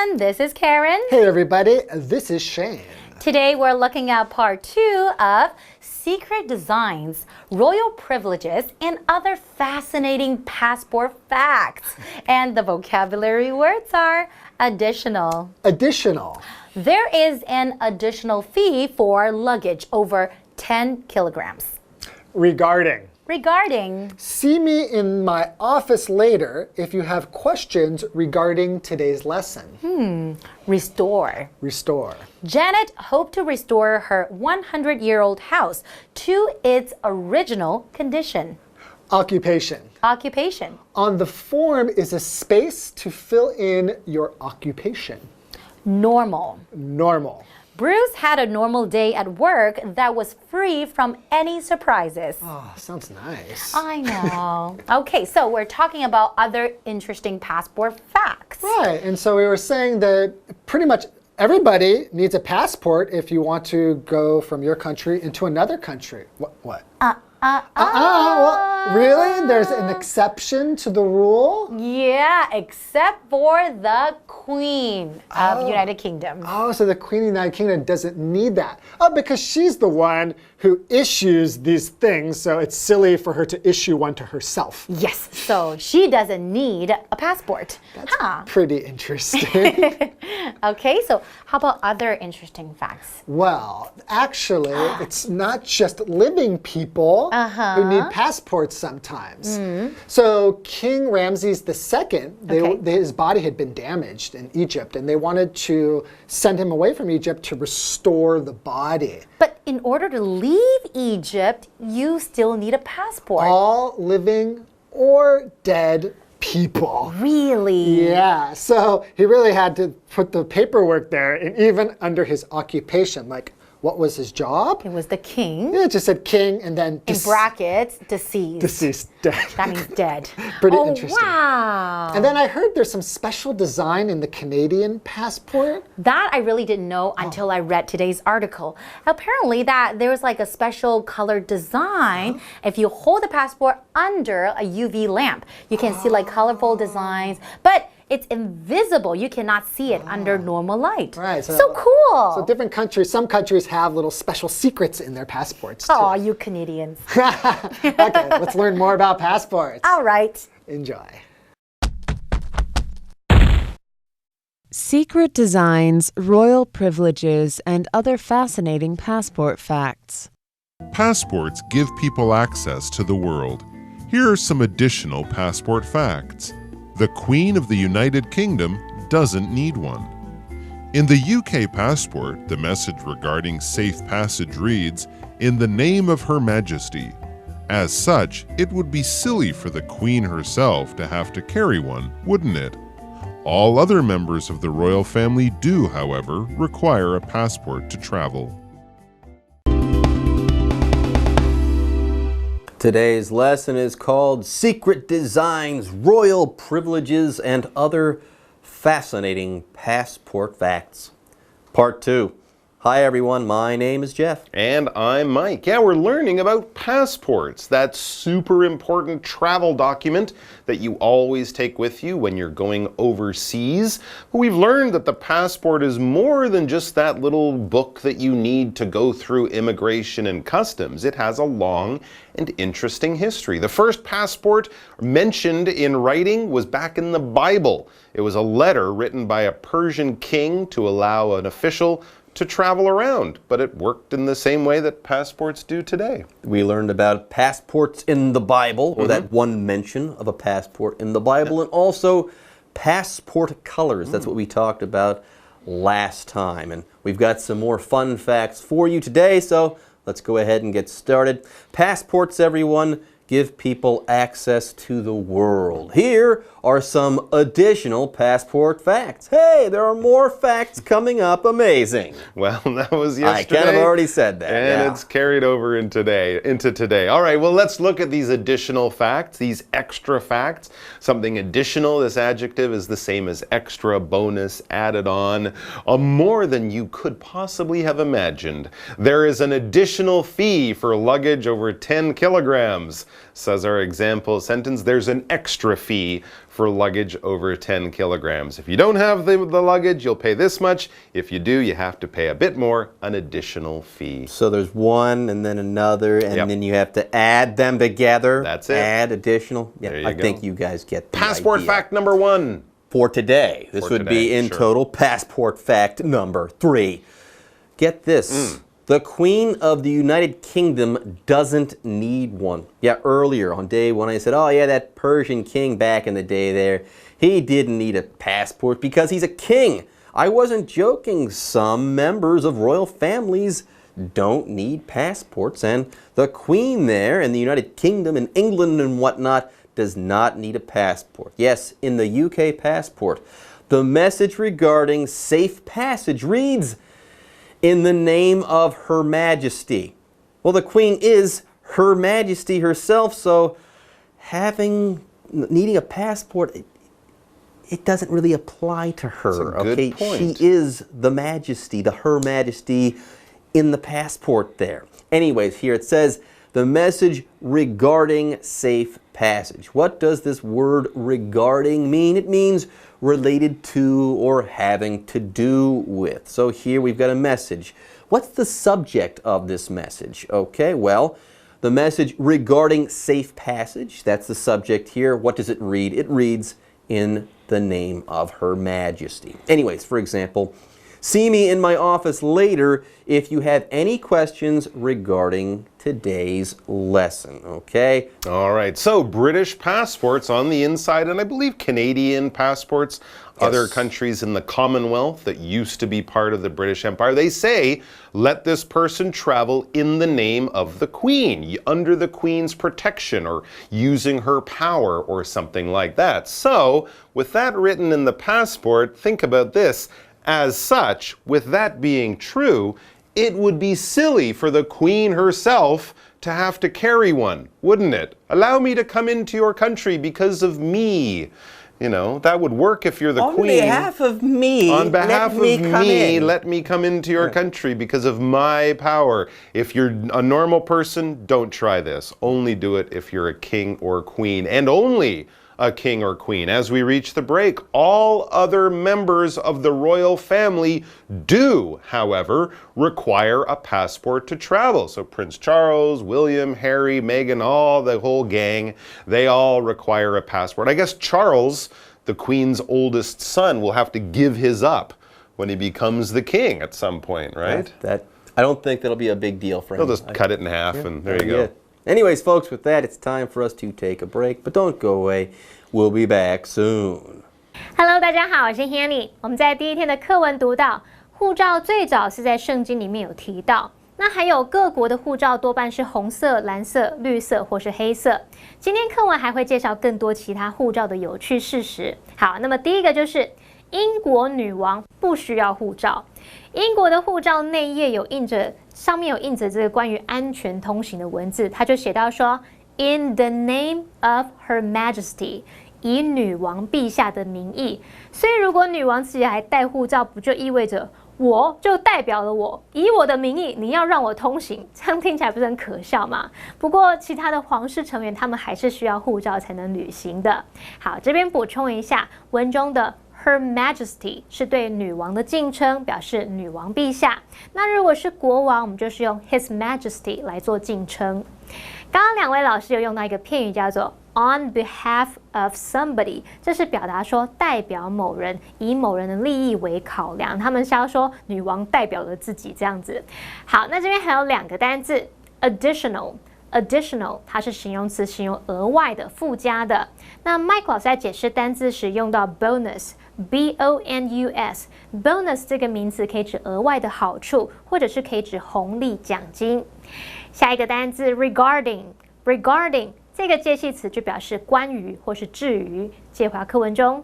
everyone, this is Karen. Hey everybody, this is Shane. Today we're looking at part 2 of Secret Designs, Royal Privileges, and Other Fascinating Passport Facts. And the vocabulary words are additional. Additional. There is an additional fee for luggage over 10 kilograms. Regarding. See me in my office later if you have questions regarding today's lesson. Restore. Janet hoped to restore her 100-year-old house to its original condition. Occupation. On the form is a space to fill in your occupation. Normal. Bruce had a normal day at work that was free from any surprises. Oh, sounds nice. I know. Okay, so we're talking about other interesting passport facts. Right, and so we were saying that pretty much everybody needs a passport if you want to go from your country into another country. What? Well, really? There's an exception to the rule? Yeah, except for the Queen of United Kingdom. Oh, so the Queen of the United Kingdom doesn't need that. Oh, because she's the one who issues these things, so it's silly for her to issue one to herself. Yes, so she doesn't need a passport. That's pretty interesting. Okay, so how about other interesting facts? Well, actually, it's not just living people who need passports sometimes. So King Ramses II, his body had been damaged in Egypt, and they wanted to send him away from Egypt to restore the body. But in order to leave Egypt, you still need a passport. All living or dead people. Really? Yeah, so he really had to put the paperwork there, and even under his occupation, like what was his job? It was the king. Yeah, it just said king and then in brackets, deceased. Deceased, dead. That means dead. Pretty interesting. Wow. And then I heard there's some special design in the Canadian passport. That I really didn't know until I read today's article. Apparently that there was like a special colored design. If you hold the passport under a UV lamp, you can see like colorful designs, but it's invisible. You cannot see it under normal light. Right. So cool. So different countries, some countries have little special secrets in their passports too. Oh, you Canadians. Okay, let's learn more about passports. All right. Enjoy. Secret Designs, Royal Privileges, and Other Fascinating Passport Facts. Passports give people access to the world. Here are some additional passport facts. The Queen of the United Kingdom doesn't need one. In the UK passport, the message regarding safe passage reads, "In the name of Her Majesty." As such, it would be silly for the Queen herself to have to carry one, wouldn't it? All other members of the royal family do, however, require a passport to travel. Today's lesson is called Secret Designs, Royal Privileges, and Other Fascinating Passport Facts. Part 2. Hi everyone, my name is Jeff. And I'm Mike. Yeah, we're learning about passports, that super important travel document that you always take with you when you're going overseas. But we've learned that the passport is more than just that little book that you need to go through immigration and customs. It has a long and interesting history. The first passport mentioned in writing was back in the Bible. It was a letter written by a Persian king to allow an official to travel around, but it worked in the same way that passports do today. We learned about passports in the Bible, or that one mention of a passport in the Bible, and also passport colors. That's what we talked about last time. And we've got some more fun facts for you today, so let's go ahead and get started. Passports, everyone, give people access to the world. Here are some additional passport facts. Hey, there are more facts coming up. Amazing. Well, that was yesterday. I kind of already said that. And it's carried over into today. All right, well, let's look at these additional facts, these extra facts. Something additional, this adjective is the same as extra, bonus, added on, more than you could possibly have imagined. There is an additional fee for luggage over 10 kilograms. says our example sentence, there's an extra fee for luggage over 10 kilograms. If you don't have the luggage, you'll pay this much. If you do, you have to pay a bit more, an additional fee. So there's one and then another, and then you have to add them together. That's it. Add additional. Yeah, There you I go. think you guys get the Passport idea. fact number 1. For today. This would be in total passport fact number 3. Get this. The Queen of the United Kingdom doesn't need one. Yeah, earlier on day 1 I said, oh yeah, that Persian king back in the day there, he didn't need a passport because he's a king. I wasn't joking. Some members of royal families don't need passports, and the Queen there in the United Kingdom and England and whatnot does not need a passport. Yes, in the UK passport, the message regarding safe passage reads, in the name of Her Majesty. Well, the Queen is Her Majesty herself, so needing a passport, it doesn't really apply to her. That's a good point. She is the Majesty, the Her Majesty in the passport there. Anyways, here it says, the message regarding safe passage. What does this word regarding mean? It means related to or having to do with. So here we've got a message. What's the subject of this message? Okay, well, the message regarding safe passage, that's the subject here. What does it read? It reads, in the name of Her Majesty. Anyways, for example, see me in my office later if you have any questions regarding today's lesson, okay? All right, so British passports on the inside, and I believe Canadian passports, other countries in the Commonwealth that used to be part of the British Empire, they say, let this person travel in the name of the Queen, under the Queen's protection or using her power or something like that. So, with that written in the passport, think about this. As such, with that being true, it would be silly for the Queen herself to have to carry one, wouldn't it? Allow me to come into your country because of me. You know, that would work if you're the Queen. On behalf of me, on behalf of me, in. let me come into your country because of my power. If you're a normal person, don't try this. Only do it if you're a king or queen, and only a king or queen. As we reach the break, all other members of the royal family do, however, require a passport to travel. So Prince Charles, William, Harry, Meghan, all the whole gang, they all require a passport. I guess Charles, the Queen's oldest son, will have to give his up when he becomes the king at some point, right? I don't think that'll be a big deal for him. He'll just cut it in half and there you go. Anyways, folks, with that, it's time for us to take a break, but don't go away. We'll be back soon. Hello， 大家好，我是 Hanny。我们在第一天的课文读到，护照最早是在圣经里面有提到。那还有各国的护照多半是红色、蓝色、绿色或是黑色。今天课文还会介绍更多其他护照的有趣事实。好，那么第一个就是英国女王不需要护照。英国的护照内页上面有印着这个关于安全通行的文字，它就写到说 ，In the name of Her Majesty， 以女王陛下的名义。所以如果女王自己还带护照，不就意味着我就代表了我，以我的名义，你要让我通行，这样听起来不是很可笑吗？不过其他的皇室成员他们还是需要护照才能旅行的。好，这边补充一下，文中的Her Majesty 是对女王的敬称，表示女王陛下。那如果是国王，我们就是用 His Majesty 来做敬称。刚刚两位老师有用到一个片语叫做 on behalf of somebody， 这是表达说代表某人，以某人的利益为考量。他们是要说女王代表了自己这样子。好，那这边还有两个单字 additional， 它是形容词，形容额外的、附加的。那 Mike 老师在解释单字时用到 bonus。bonus 这个名词可以指额外的好处，或者是可以指红利奖金。下一个单字 regarding 这个介系词就表示关于或是至于。接回课文中。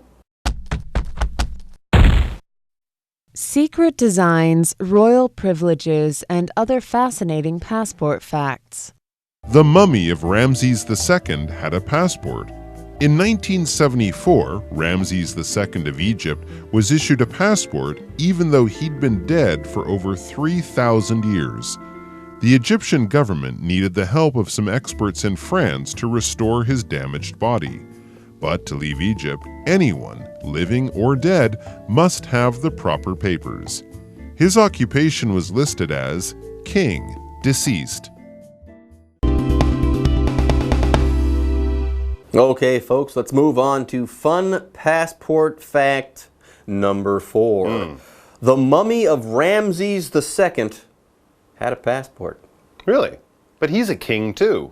Secret designs, royal privileges, and other fascinating passport facts. The mummy of Ramses II had a passport. In 1974, Ramses II of Egypt was issued a passport even though he'd been dead for over 3,000 years. The Egyptian government needed the help of some experts in France to restore his damaged body. But to leave Egypt, anyone, living or dead, must have the proper papers. His occupation was listed as king, deceased. Okay, folks, let's move on to fun passport fact number 4. The mummy of Ramses II had a passport. Really? But he's a king too.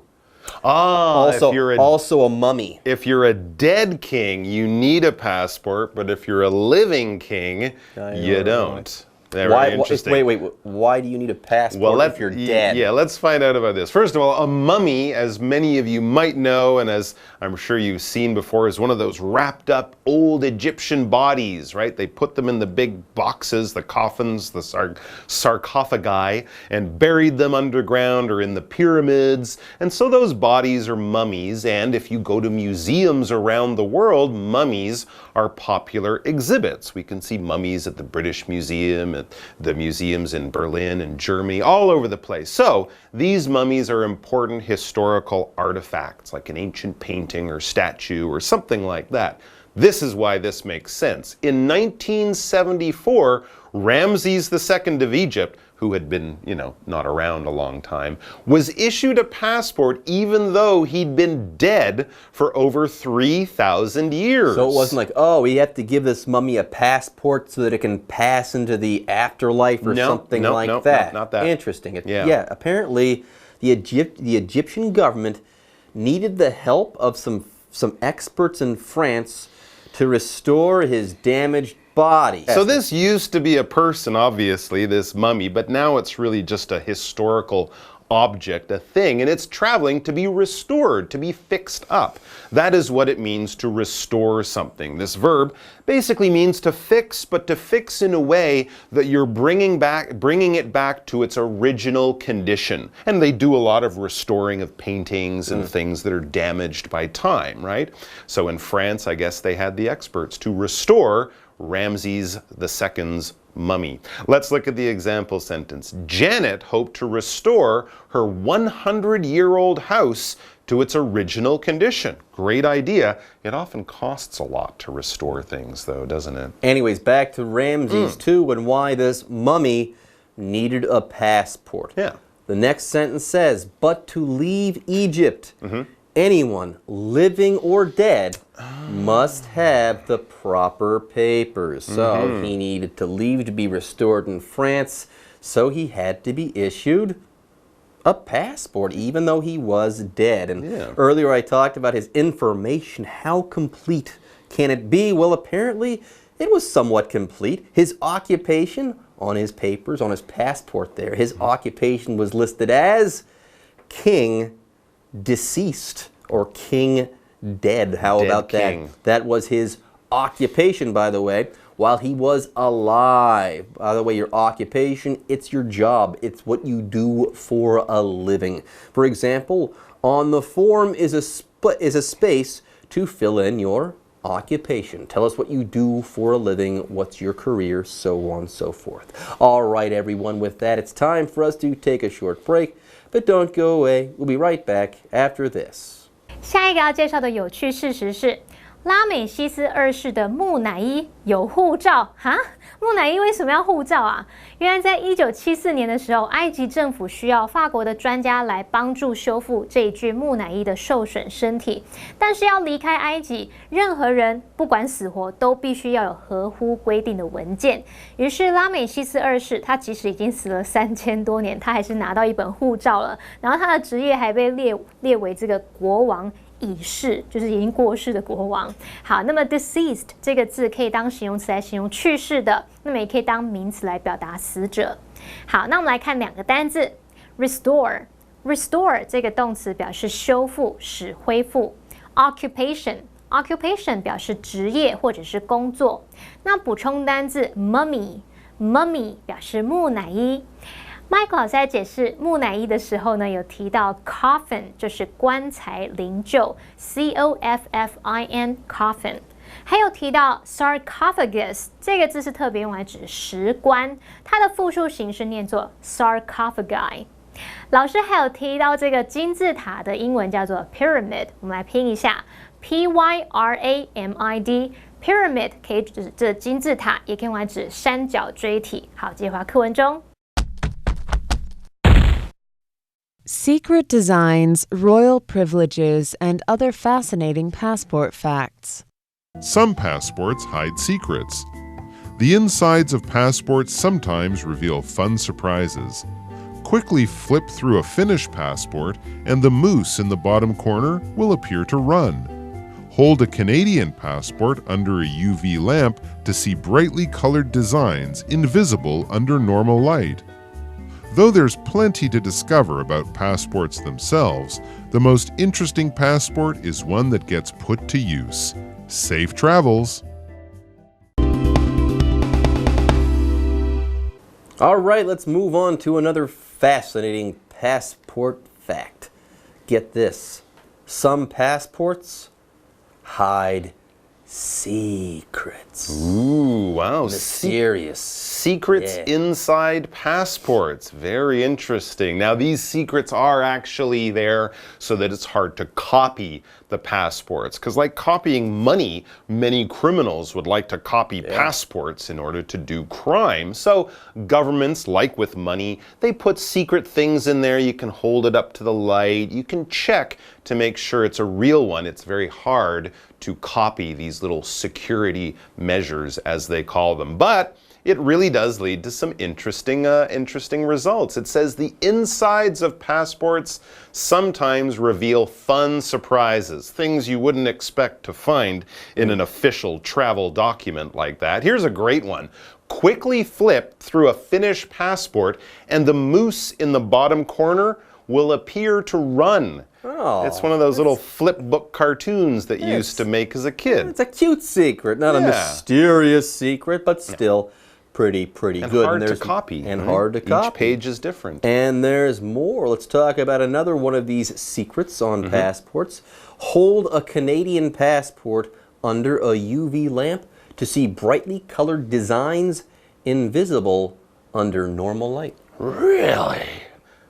Also a mummy. If you're a dead king, you need a passport, but if you're a living king, you don't. Why, wait, why do you need a passport if you're dead? Yeah, let's find out about this. First of all, a mummy, as many of you might know, and as I'm sure you've seen before, is one of those wrapped up old Egyptian bodies, right? They put them in the big boxes, the coffins, the sarcophagi, and buried them underground or in the pyramids. And so those bodies are mummies, and if you go to museums around the world, mummies are popular exhibits. We can see mummies at the British Museum, at the museums in Berlin and Germany, all over the place. So these mummies are important historical artifacts, like an ancient painting or statue or something like that. This is why this makes sense. In 1974, Ramses II of Egypt, who had been, not around a long time, was issued a passport even though he'd been dead for over 3,000 years. So it wasn't like, oh, we have to give this mummy a passport so that it can pass into the afterlife or something like that. No, not that. Interesting. Yeah, apparently the Egyptian government needed the help of some experts in France to restore his damaged body. So this used to be a person, obviously, this mummy, but now it's really just a historical object, a thing, and it's traveling to be restored, to be fixed up. That is what it means to restore something. This verb basically means to fix, but to fix in a way that you're bringing it back to its original condition. And they do a lot of restoring of paintings and things that are damaged by time, right? So in France, I guess they had the experts to restore Ramses II's mummy. Let's look at the example sentence. Janet hoped to restore her 100-year-old house to its original condition. Great idea. It often costs a lot to restore things, though, doesn't it? Anyways, back to Ramses II and why this mummy needed a passport. Yeah. The next sentence says, but to leave Egypt, anyone, living or dead, must have the proper papers. So he needed to leave to be restored in France, so he had to be issued a passport, even though he was dead. And earlier I talked about his information. How complete can it be? Well, apparently it was somewhat complete. His occupation on his papers, on his passport there, his occupation was listed as king deceased or king dead. How about that? That was his occupation, by the way, while he was alive. By the way, your occupation, it's your job. It's what you do for a living. For example, on the form is a space to fill in your occupation. Tell us what you do for a living, what's your career, so on and so forth. All right, everyone, with that, it's time for us to take a short break. But don't go away. We'll be right back after this. 下一个要介绍的有趣事实是，拉美西斯二世的木乃伊有护照哈？木乃伊为什么要护照啊？原来在1974年的时候，埃及政府需要法国的专家来帮助修复这一具木乃伊的受损身体，但是要离开埃及，任何人不管死活都必须要有合乎规定的文件。于是拉美西斯二世他即使已经死了3000多年，他还是拿到一本护照了，然后他的职业还被列为这个国王已逝，就是已经过世的国王。好，那么 deceased 这个字可以当形容词来形容去世的，那么也可以当名词来表达死者。好，那我们来看两个单字 ，restore 这个动词表示修复、使恢复。occupation 表示职业或者是工作。那补充单字 mummy 表示木乃伊。Michael 老师在解释木乃伊的时候呢，有提到 coffin 就是棺材灵柩 ，coffin coffin， 还有提到 sarcophagus 这个字是特别用来指石棺，它的复数形式念作 sarcophagi。老师还有提到这个金字塔的英文叫做 pyramid， 我们来拼一下 pyramid。pyramid 可以指这金字塔，也可以用来指三角锥体。好，接回课文中。Secret designs, royal privileges, and other fascinating passport facts. Some passports hide secrets. The insides of passports sometimes reveal fun surprises. Quickly flip through a Finnish passport, and the moose in the bottom corner will appear to run. Hold a Canadian passport under a UV lamp to see brightly colored designs invisible under normal light. Though there's plenty to discover about passports themselves, the most interesting passport is one that gets put to use. Safe travels! All right, let's move on to another fascinating passport fact. Get this. Some passports hide secrets. Ooh, wow. Mysterious. Secrets inside passports. Very interesting. Now, these secrets are actually there so that it's hard to copy the passports. Because like copying money, many criminals would like to copy passports in order to do crime. So governments, like with money, they put secret things in there. You can hold it up to the light. You can check to make sure it's a real one. It's very hard to copy these little security measures, as they call them. But it really does lead to some interesting results. It says the insides of passports sometimes reveal fun surprises, things you wouldn't expect to find in an official travel document like that. Here's a great one. Quickly flip through a Finnish passport, and the moose in the bottom corner will appear to run. Oh, it's one of those little flip book cartoons that you used to make as a kid. It's a cute secret, not a mysterious secret, but still pretty and good. Hard to copy. And hard to copy. Each page is different. And there's more. Let's talk about another one of these secrets on passports. Hold a Canadian passport under a UV lamp to see brightly colored designs invisible under normal light. Really?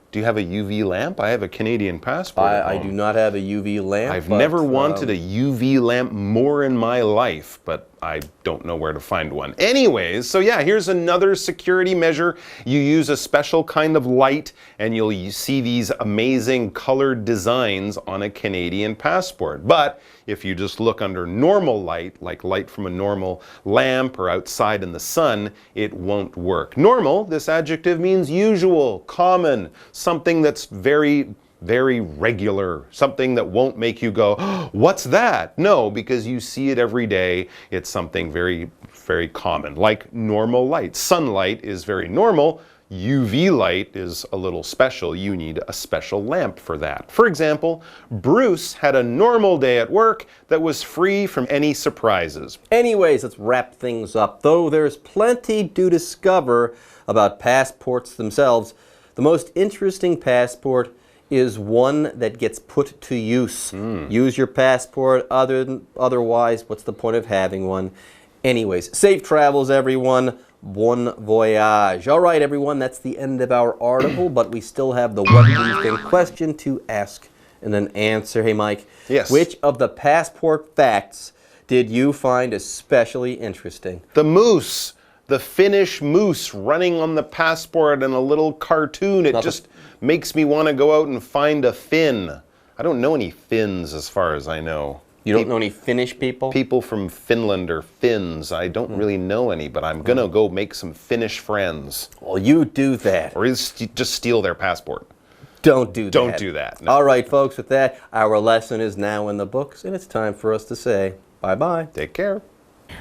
Do you have a UV lamp? I have a Canadian passport. I do not have a UV lamp. I've never wanted a UV lamp more in my life, but I don't know where to find one. Anyways, so yeah, here's another security measure. You use a special kind of light, and you see these amazing colored designs on a Canadian passport. But if you just look under normal light, like light from a normal lamp or outside in the sun, it won't work. Normal, this adjective means usual, common, something that's very regular, something that won't make you go, oh, what's that? No, because you see it every day. It's something very common, like normal light. Sunlight is very normal. UV light is a little special. You need a special lamp for that. For example, Bruce had a normal day at work that was free from any surprises. Anyways, let's wrap things up. Though there's plenty to discover about passports themselves, the most interesting passport is one that gets put to use. Use your passport. Otherwise, what's the point of having one? Anyways, safe travels, everyone. Bon voyage. All right, everyone, that's the end of our article, but we still have the what do you think question to ask and then answer. Hey, Mike. Yes. Which of the passport facts did you find especially interesting? The moose. The Finnish moose running on the passport in a little cartoon. It just makes me want to go out and find a Finn. I don't know any Finns as far as I know. You don't know any Finnish people? People from Finland are Finns. I don't really know any, but I'm going to go make some Finnish friends. Well, you do that. Or just steal their passport. Don't do that. Don't do that. No. All right, folks, with that, our lesson is now in the books, and it's time for us to say bye-bye. Take care.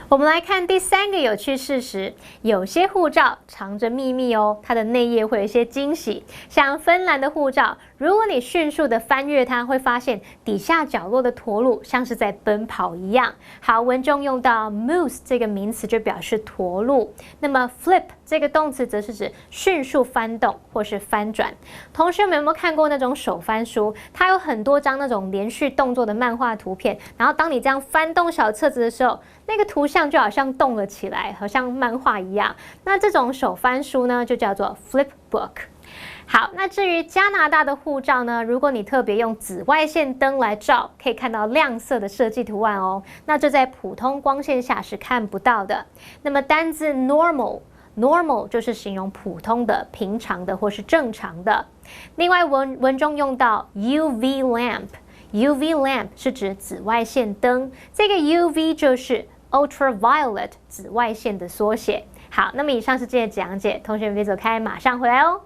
我们来看第3个有趣事实，有些护照藏着秘密哦，它的内页会有一些惊喜。像芬兰的护照，如果你迅速的翻阅它，会发现底下角落的驼鹿像是在奔跑一样。好，文中用到 moose 这个名词就表示驼鹿，那么 flip 这个动词则是指迅速翻动或是翻转。同学们有没有看过那种手翻书？它有很多张那种连续动作的漫画图片，然后当你这样翻动小册子的时候，那个图像就好像动了起来，好像漫画一样。那这种手翻书呢，就叫做 flip book。好，那至于加拿大的护照呢，如果你特别用紫外线灯来照，可以看到亮色的设计图案哦。那这在普通光线下是看不到的。那么单字 normal 就是形容普通的、平常的或是正常的。另外文中用到 UV lamp。UV lamp 是指紫外线灯，这个 UV 就是 ultraviolet 紫外线的缩写。好，那么以上是今天的讲解，同学们别走开，马上回来哦。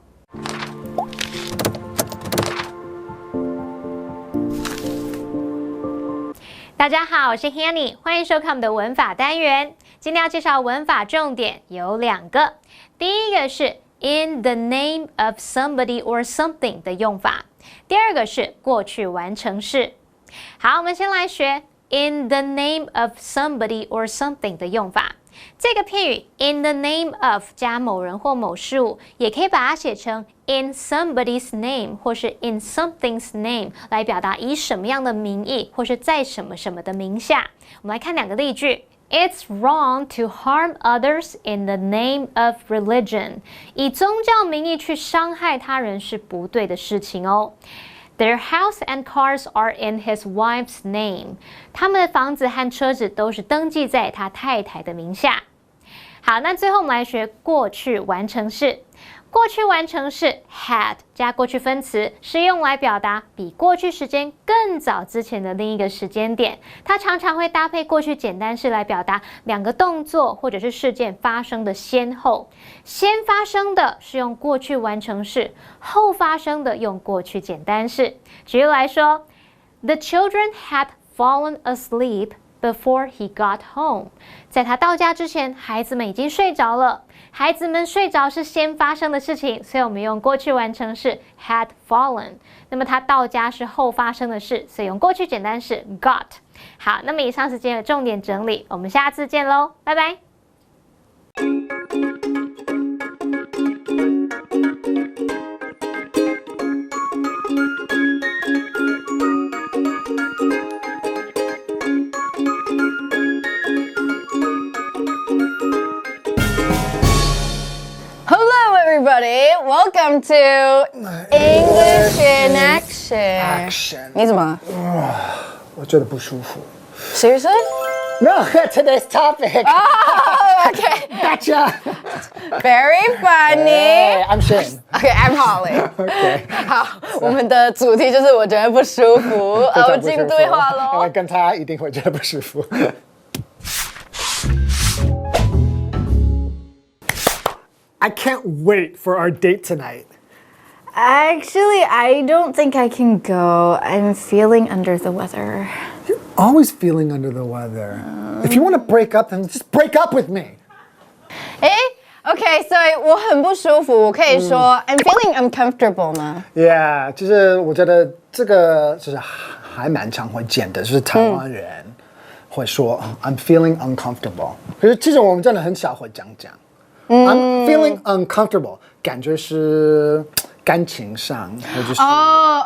大家好，我是 Hanny， 欢迎收看我们的文法单元。今天要介绍文法重点有2个，第一个是 in the name of somebody or something 的用法，第二个是过去完成式。好，我们先来学 in the name of somebody or something 的用法。这个片语 in the name of 加某人或某事物，也可以把它写成 in somebody's name 或是 in something's name 来表达以什么样的名义或是在什么什么的名下。我们来看2个例句。It's wrong to harm others in the name of religion. 以宗教名义去伤害他人是不对的事情哦。Their house and cars are in his wife's name. 他们的房子和车子都是登记在他太太的名下。好，那最后我们来学过去完成式。过去完成式 had 加过去分词，是用来表达比过去时间更早之前的另一个时间点。它常常会搭配过去简单式来表达2个动作或者是事件发生的先后。先发生的是用过去完成式，后发生的用过去简单式。举例来说 ，The children had fallen asleep before he got home. 在他到家之前，孩子们已经睡着了。孩子们睡着是先发生的事情，所以我们用过去完成式 had fallen。那么他到家是后发生的事，所以用过去简单式 got。好，那么以上是今天的重点整理，我们下次见喽，拜拜。Everybody, welcome to English in Action. 你怎么？我觉得不舒服。Seriously? No, today's topic. Oh, okay. Gotcha. Very funny. I'm Shane. Okay, I'm Holly. OK. 好，我们的主题就是我觉得不舒服，我进对话喽。因为跟他一定会觉得不舒服。I can't wait for our date tonight. Actually, I don't think I can go. I'm feeling under the weather. You're always feeling under the weather. If you want to break up, then just break up with me. OK, 所以我很不舒服，我可以说 I'm feeling uncomfortable 吗 ？Yeah， 就是我觉得这个就是还蛮常会见的，就是台湾人会说I'm feeling uncomfortable。可是其实我们真的很少会这样讲。I'm feeling uncomfortable， 感觉是感情上，或者是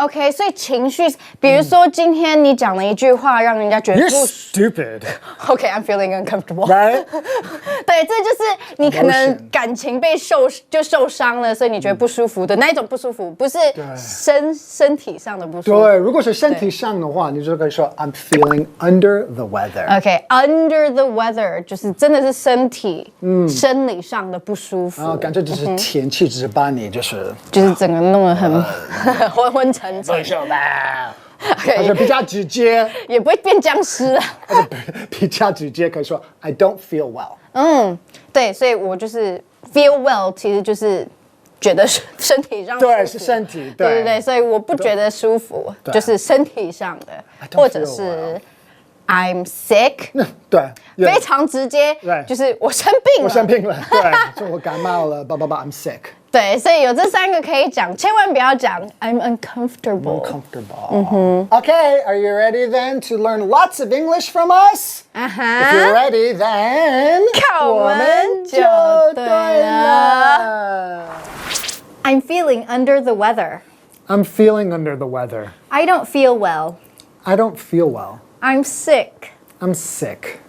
OK， 所以情绪，比如说今天你讲了一句话，让人家觉得 You're stupid. OK，I'm feeling uncomfortable. Right？ 对，这就是你可能感情被受伤了，所以你觉得不舒服的那一种不舒服，不是身体上的不舒服。对，如果是身体上的话，你就可以说 I'm feeling under the weather. OK，under the weather 就是真的是身体生理上的不舒服。感觉只是天气，只是把你就是整个弄得很昏昏沉沉。不是吧？而且比较直接，也不会变僵尸啊。比较直接可以说 I don't feel well。对，所以我就是 feel well， 其实就是觉得身体上对，是身体，对，所以我不觉得舒服，就是身体上的，或者是 I'm sick， 对，非常直接，就是我生病了，对，就我感冒了，I'm sick。对，所以有这3个可以讲，千万不要讲 I'm uncomfortable. Okay, are you ready then to learn lots of English from us? If you're ready, then 看我们就对了。I'm feeling under the weather. I'm feeling under the weather. I don't feel well. I don't feel well. I'm sick. I'm sick.